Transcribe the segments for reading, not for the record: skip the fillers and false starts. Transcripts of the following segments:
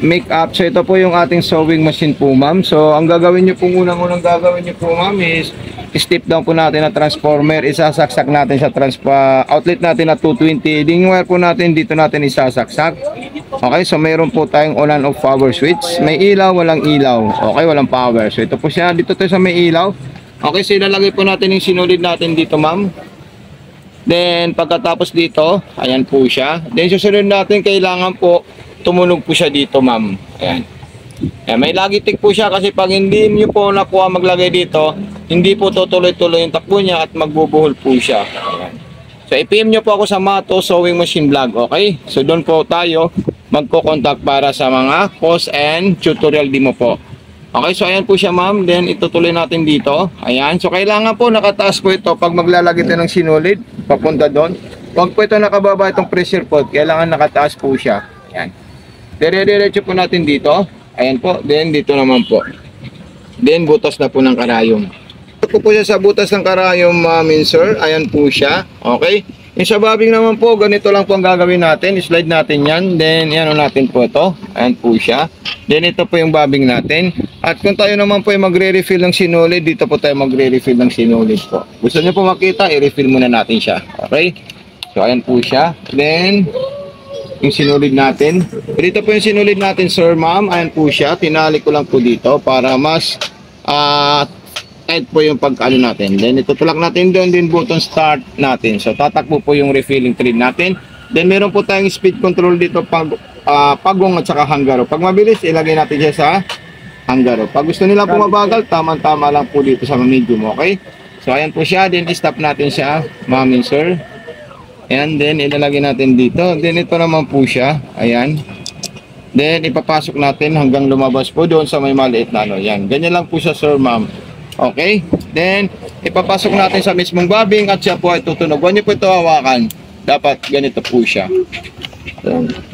Make up. So ito po yung ating sewing machine po, ma'am. So ang gagawin niyo po, unang gagawin niyo po, ma'am, is step down po natin na transformer. Isasaksak natin sa outlet natin na 220. Ding wire po natin dito natin isasaksak. Okay, so mayroon po tayong on and off power switch. May ilaw, walang ilaw. Okay, walang power. So ito po siya, dito tayo sa may ilaw. Okay, so ilalagay po natin yung sinulid natin dito, ma'am. Then pagkatapos dito, ayan po siya. Then susunod natin, kailangan po tumunog po siya dito, ma'am. Ayan. Ayan. May lagitik po siya kasi pag hindi niyo po nakuha maglagay dito, hindi po tutuloy-tuloy yung takbo niya at magbubuhol po siya. Ayan. So i-PM niyo po ako sa Mato Sewing Machine Vlog, okay? So doon po tayo magko-contact para sa mga course and tutorial demo po. Okay, so ayan po siya, ma'am. Then itutuloy natin dito. Ayan. So kailangan po nakataas po ito pag maglalagay tayo ng sinulid papunta doon. Pag po ito nakababa itong pressure pot, kailangan nakataas po siya. Ayan. Dire-diretso po natin dito. Ayan po. Then dito naman po. Then butas na po ng karayom. Ito po siya sa butas ng karayom, ma'am and sir. Ayan po siya. Okay. Yung sa bobbing naman po, ganito lang po ang gagawin natin. Slide natin yan. Then yan natin po ito. Ayan po siya. Then ito po yung bobbing natin. At kung tayo naman po ay magre-refill ng sinulid, dito po tayo magre-refill ng sinulid po. Gusto niyo po makita, i-refill muna natin siya. Okay. So ayan po siya. Then yung sinulid natin. Dito po yung sinulid natin, sir, ma'am. Ayan po siya. Tinali ko lang po dito para mas tight po yung pagkaano natin. Then itutulak natin doon din button start natin. So tatakbo po yung refilling thread natin. Then meron po tayong speed control dito pagong at saka hanggaro. Pag mabilis, ilagay natin siya sa hanggaro. Pag gusto nila po mabagal, tama-tama lang po dito sa medium, okay? So ayan po siya. Then stop natin siya, ma'am and sir. And then ilalagay natin dito. Then ito naman po siya. Ayan. Then ipapasok natin hanggang lumabas po doon sa may maliit na ano. Yan. Ganyan lang po siya, sir, ma'am. Okay. Then ipapasok natin sa mismong bobbing at siya po ay tutunog. Huwag niyo po ito hawakan. Dapat ganito po siya.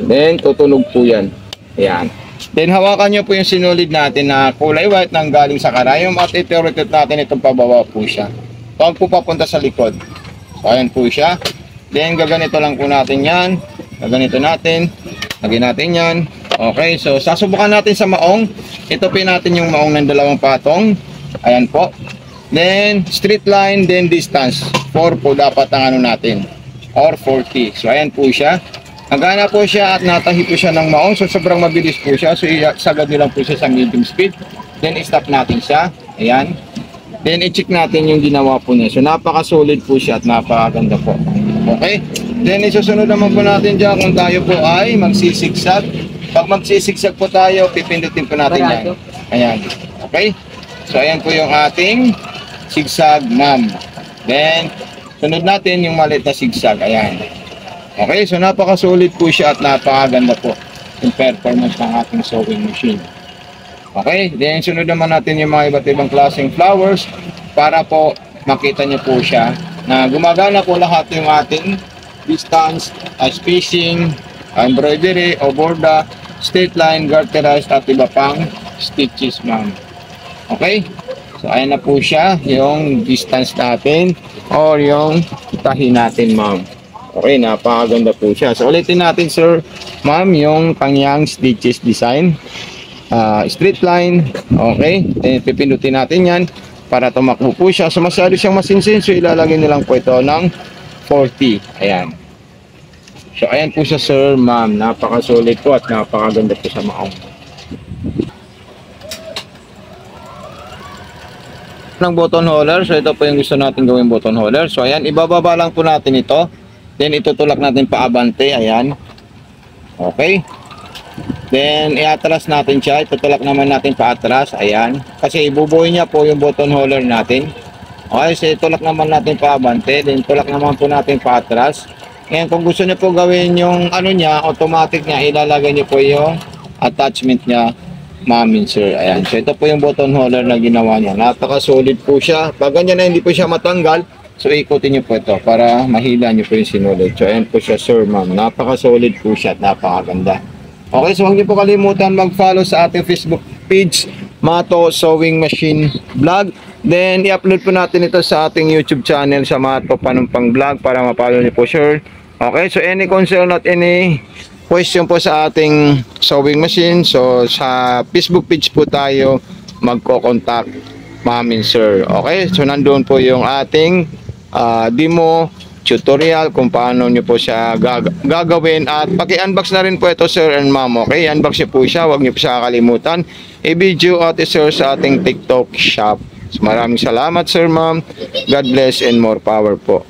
Then tutunog po yan. Ayan. Then hawakan niyo po yung sinulid natin na kulay white nang galing sa karayom at ito-rotate natin itong pababa po siya. Huwag po papunta sa likod. So ayan po siya. Then gaganito lang po natin yan. Gaganito natin. Lagyan natin yan. Okay, so sasubukan natin sa maong. Ito po natin yung maong ng dalawang patong. Ayan po. Then straight line, then distance. 4 po dapat ang ano natin. Or 40. So ayan po siya. Nagana po siya at natahi po siya ng maong. So sobrang mabilis po siya. So isagad nyo lang po siya sa medium speed. Then stop natin siya. Ayan. Then i-check natin yung ginawa po niya. So napaka-solid po siya at napakaganda po. Okay? Then isusunod naman po natin dyan kung tayo po ay magsisigsag. Pag magsisigsag po tayo, pipindutin po natin yan. Ayan. Okay? So ayan po yung ating sigsag, ma'am. Then sunod natin yung maliit na sigsag. Ayan. Okay? So napaka-solid po siya at napakaganda po yung performance ng ating sewing machine. Okay? Then sunod naman natin yung mga iba't ibang klaseng flowers para po makita nyo po siya na gumagana po lahat yung ating distance, spacing, embroidery, o borda, straight line, garterized at iba pang stitches, ma'am. Okay? So ayan na po siya yung distance natin or yung tahi natin, ma'am. Okay, napakaganda po siya. So ulitin natin, sir, ma'am, yung kanyang stitches design. Straight line. Okay, then pipindutin natin yan para tumakbo po siya. So masyado siyang masinsin, so ilalagay nilang po ito ng 40. Ayan. So ayan po siya, sir, ma'am. Napaka-solid po at napakaganda po sa maong. Ng button holder. So ito po yung gusto natin gawing button holder. So ayan, ibababa lang po natin ito. Then itutulak natin paabante. Ayan. Okay. Then iatras natin siya. Itutulak naman natin paatras. Ayan. Kasi ibubuhay niya po yung button holder natin. Okay. So itulak naman natin paabante. Then tulak naman po natin paatras. Ngayon kung gusto niyo po gawin yung ano niya, automatic niya, ilalagay niyo po yung attachment niya, ma'am and sir. Ayan. So ito po yung button holder na ginawa niya. Napaka-solid po siya. Pag ganyan na hindi po siya matanggal, so ikutin niyo po ito para mahila niyo po yung sinulid. So ayan po siya, sir, ma'am. Napaka-solid po siya at napakaganda. Okay, so huwag niyo po kalimutan mag-follow sa ating Facebook page, Mato Sewing Machine Vlog. Then i-upload po natin ito sa ating YouTube channel sa Mato Panumpang Vlog para ma-follow niyo po, sir. Okay, so any concern at any question po sa ating sewing machine, so sa Facebook page po tayo magko-contact, ma'am and sir. Okay, so nandoon po yung ating demo tutorial kung paano nyo po siya gagawin, at paki-unbox na rin po ito sir and ma'am. Okay, unbox nyo po siya, huwag nyo po siya kakalimutan i-video at i-share sa ating TikTok shop. So, maraming salamat sir, ma'am. God bless and more power po.